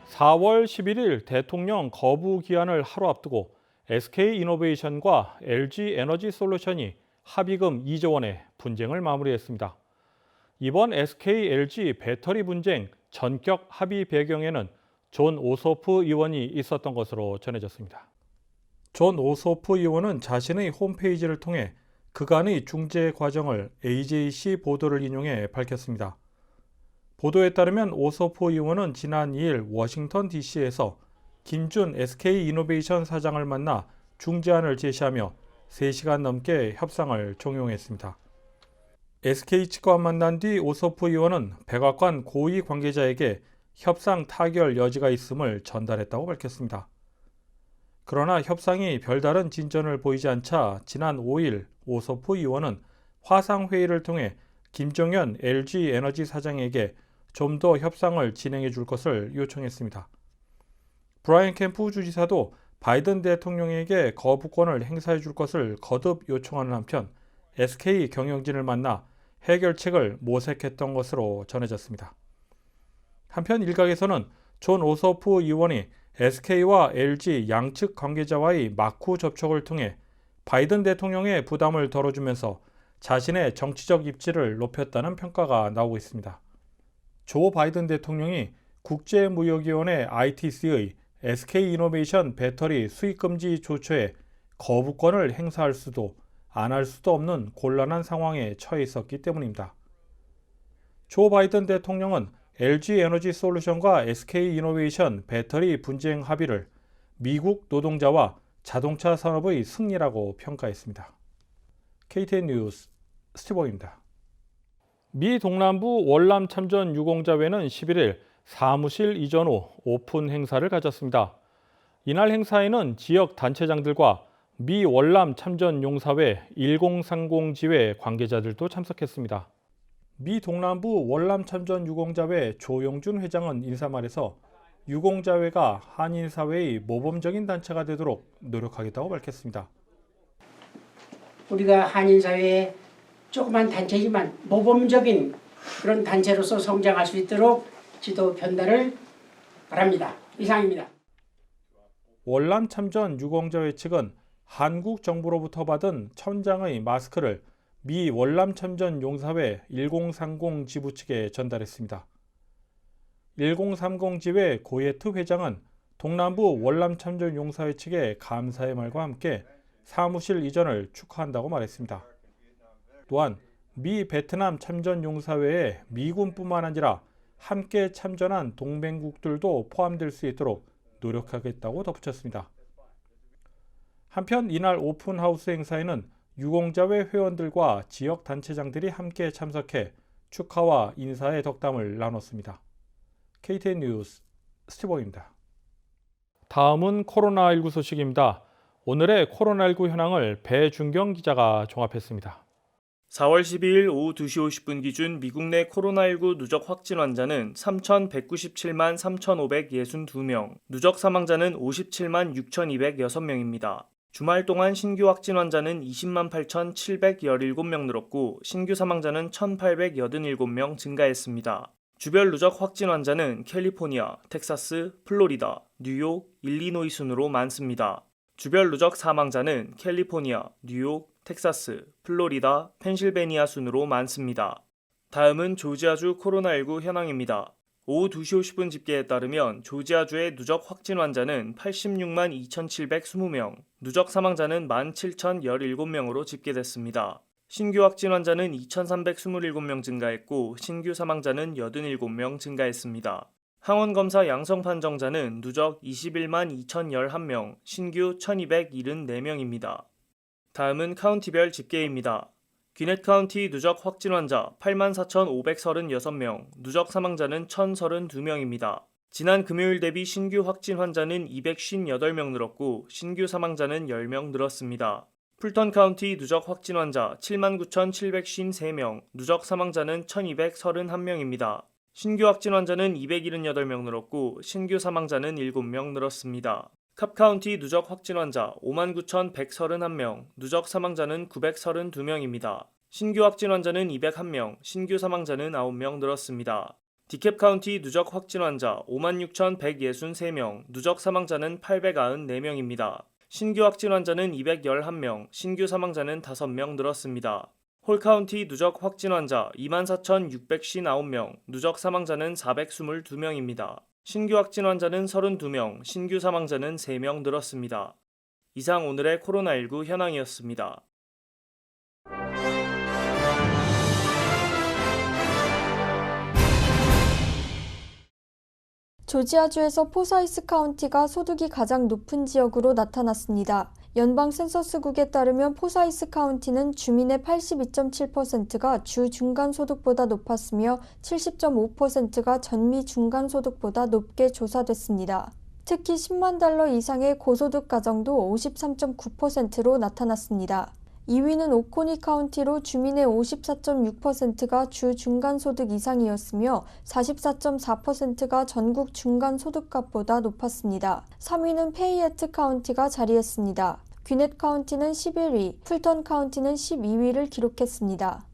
4월 11일 대통령 거부 기한을 하루 앞두고 SK이노베이션과 LG에너지솔루션이 합의금 2조 원의 분쟁을 마무리했습니다. 이번 SK, LG 배터리 분쟁 전격 합의 배경에는 존 오소프 의원이 있었던 것으로 전해졌습니다. 존 오소프 의원은 자신의 홈페이지를 통해 그간의 중재 과정을 AJC 보도를 인용해 밝혔습니다. 보도에 따르면 오소프 의원은 지난 2일 워싱턴 DC에서 김준 SK이노베이션 사장을 만나 중재안을 제시하며 3시간 넘게 협상을 종용했습니다. SK 측과 만난 뒤 오소프 의원은 백악관 고위 관계자에게 협상 타결 여지가 있음을 전달했다고 밝혔습니다. 그러나 협상이 별다른 진전을 보이지 않자 지난 5일 오소프 의원은 화상회의를 통해 김종연 LG에너지 사장에게 좀 더 협상을 진행해 줄 것을 요청했습니다. 브라이언 캠프 주지사도 바이든 대통령에게 거부권을 행사해 줄 것을 거듭 요청하는 한편 SK 경영진을 만나 해결책을 모색했던 것으로 전해졌습니다. 한편 일각에서는 존 오소프 의원이 SK와 LG 양측 관계자와의 막후 접촉을 통해 바이든 대통령의 부담을 덜어주면서 자신의 정치적 입지를 높였다는 평가가 나오고 있습니다. 조 바이든 대통령이 국제무역위원회 ITC의 SK이노베이션 배터리 수입금지 조처에 거부권을 행사할 수도 안 할 수도 없는 곤란한 상황에 처해 있었기 때문입니다. 조 바이든 대통령은 LG에너지솔루션과 SK이노베이션 배터리 분쟁 합의를 미국 노동자와 자동차 산업의 승리라고 평가했습니다. KTN 뉴스 스티브입니다. 미 동남부 월남 참전 유공자회는 11일 사무실 이전 후 오픈 행사를 가졌습니다. 이날 행사에는 지역 단체장들과 미 월남 참전 용사회 1030 지회 관계자들도 참석했습니다. 미 동남부 월남 참전 유공자회 조용준 회장은 인사말에서 유공자회가 한인 사회의 모범적인 단체가 되도록 노력하겠다고 밝혔습니다. 우리가 한인 사회의 조그만 단체지만 모범적인 그런 단체로서 성장할 수 있도록 지도 편달을 바랍니다. 이상입니다. 월남 참전 유공자회 측은 한국 정부로부터 받은 1000장의 마스크를 미 월남 참전 용사회 1030 지부 측에 전달했습니다. 1030 지회 고예트 회장은 동남부 월남 참전 용사회 측의 감사의 말과 함께 사무실 이전을 축하한다고 말했습니다. 또한 미 베트남 참전 용사회에 미군뿐만 아니라 함께 참전한 동맹국들도 포함될 수 있도록 노력하겠다고 덧붙였습니다. 한편 이날 오픈하우스 행사에는 유공자회 회원들과 지역 단체장들이 함께 참석해 축하와 인사의 덕담을 나눴습니다. KTN 뉴스 스티브입니다. 다음은 코로나19 소식입니다. 오늘의 코로나19 현황을 배준경 기자가 종합했습니다. 4월 12일 오후 2시 50분 기준 미국 내 코로나19 누적 확진 환자는 3,197만 3,562명, 누적 사망자는 57만 6,206명입니다. 주말 동안 신규 확진 환자는 20만 8,717명 늘었고 신규 사망자는 1,887명 증가했습니다. 주별 누적 확진 환자는 캘리포니아, 텍사스, 플로리다, 뉴욕, 일리노이 순으로 많습니다. 주별 누적 사망자는 캘리포니아, 뉴욕, 텍사스, 플로리다, 펜실베니아 순으로 많습니다. 다음은 조지아주 코로나19 현황입니다. 오후 2시 50분 집계에 따르면 조지아주의 누적 확진 환자는 86만 2,720명, 누적 사망자는 17,017명으로 집계됐습니다. 신규 확진 환자는 2,327명 증가했고 신규 사망자는 87명 증가했습니다. 항원검사 양성 판정자는 누적 21만 2,011명, 신규 1,274명입니다. 다음은 카운티별 집계입니다. 귀넷 카운티 누적 확진 환자 84,536명, 누적 사망자는 1,032명입니다. 지난 금요일 대비 신규 확진 환자는 258명 늘었고 신규 사망자는 10명 늘었습니다. 풀턴 카운티 누적 확진 환자 79,753명, 누적 사망자는 1,231명입니다. 신규 확진 환자는 278명 늘었고 신규 사망자는 7명 늘었습니다. 캅 카운티 누적 확진 환자 59,131명, 누적 사망자는 932명입니다. 신규 확진 환자는 201명, 신규 사망자는 9명 늘었습니다. 디캡 카운티 누적 확진 환자 56,163명, 누적 사망자는 894명입니다. 신규 확진 환자는 211명, 신규 사망자는 5명 늘었습니다. 홀 카운티 누적 확진 환자 24,659명, 누적 사망자는 422명입니다. 신규 확진 환자는 32명, 신규 사망자는 3명 늘었습니다. 이상 오늘의 코로나19 현황이었습니다. 조지아주에서 포사이스 카운티가 소득이 가장 높은 지역으로 나타났습니다. 연방 센서스국에 따르면 포사이스 카운티는 주민의 82.7%가 주 중간 소득보다 높았으며 70.5%가 전미 중간 소득보다 높게 조사됐습니다. 특히 10만 달러 이상의 고소득 가정도 53.9%로 나타났습니다. 2위는 오코니 카운티로 주민의 54.6%가 주 중간소득 이상이었으며 44.4%가 전국 중간소득값보다 높았습니다. 3위는 페이에트 카운티가 자리했습니다. 귀넷 카운티는 11위, 풀턴 카운티는 12위를 기록했습니다.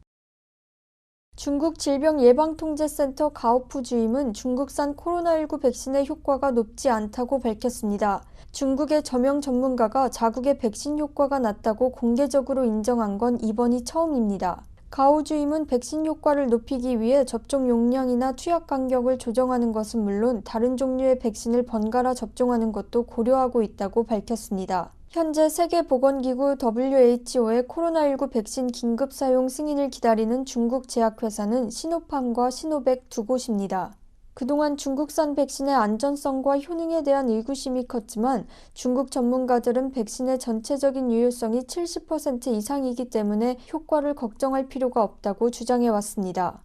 중국 질병예방통제센터 가오프 주임은 중국산 코로나19 백신의 효과가 높지 않다고 밝혔습니다. 중국의 저명 전문가가 자국의 백신 효과가 낮다고 공개적으로 인정한 건 이번이 처음입니다. 가오 주임은 백신 효과를 높이기 위해 접종 용량이나 투약 간격을 조정하는 것은 물론 다른 종류의 백신을 번갈아 접종하는 것도 고려하고 있다고 밝혔습니다. 현재 세계보건기구 WHO의 코로나19 백신 긴급 사용 승인을 기다리는 중국 제약회사는 시노팜과 시노백 두 곳입니다. 그동안 중국산 백신의 안전성과 효능에 대한 의구심이 컸지만 중국 전문가들은 백신의 전체적인 유효성이 70% 이상이기 때문에 효과를 걱정할 필요가 없다고 주장해왔습니다.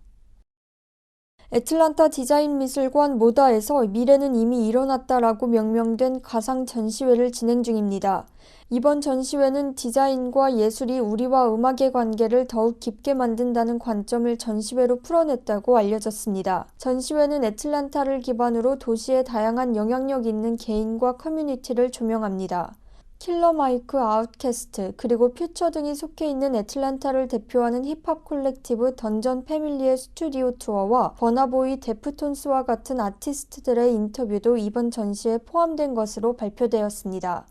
애틀란타 디자인미술관 모다에서 미래는 이미 일어났다라고 명명된 가상 전시회를 진행 중입니다. 이번 전시회는 디자인과 예술이 우리와 음악의 관계를 더욱 깊게 만든다는 관점을 전시회로 풀어냈다고 알려졌습니다. 전시회는 애틀란타를 기반으로 도시의 다양한 영향력 있는 개인과 커뮤니티를 조명합니다. 킬러 마이크 아웃캐스트 그리고 퓨처 등이 속해 있는 애틀란타를 대표하는 힙합 콜렉티브 던전 패밀리의 스튜디오 투어와 버나보이 데프톤스와 같은 아티스트들의 인터뷰도 이번 전시에 포함된 것으로 발표되었습니다.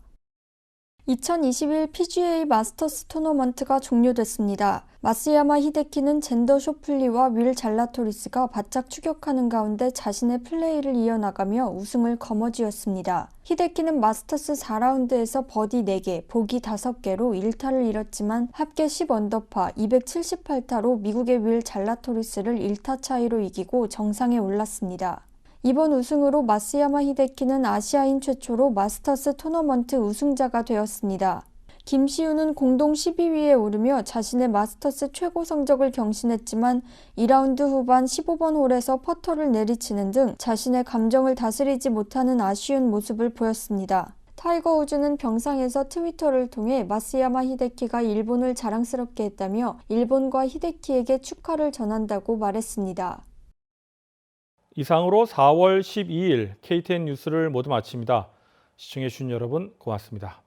2021 PGA 마스터스 토너먼트가 종료됐습니다. 마쓰야마 히데키는 젠더 쇼플리와 윌 잘라토리스가 바짝 추격하는 가운데 자신의 플레이를 이어나가며 우승을 거머쥐었습니다. 히데키는 마스터스 4라운드에서 버디 4개, 보기 5개로 1타를 잃었지만 합계 10언더파 278타로 미국의 윌 잘라토리스를 1타 차이로 이기고 정상에 올랐습니다. 이번 우승으로 마쓰야마 히데키는 아시아인 최초로 마스터스 토너먼트 우승자가 되었습니다. 김시우는 공동 12위에 오르며 자신의 마스터스 최고 성적을 경신했지만 2라운드 후반 15번 홀에서 퍼터를 내리치는 등 자신의 감정을 다스리지 못하는 아쉬운 모습을 보였습니다. 타이거 우즈는 병상에서 트위터를 통해 마쓰야마 히데키가 일본을 자랑스럽게 했다며 일본과 히데키에게 축하를 전한다고 말했습니다. 이상으로 4월 12일 KTN 뉴스를 모두 마칩니다. 시청해주신 여러분 고맙습니다.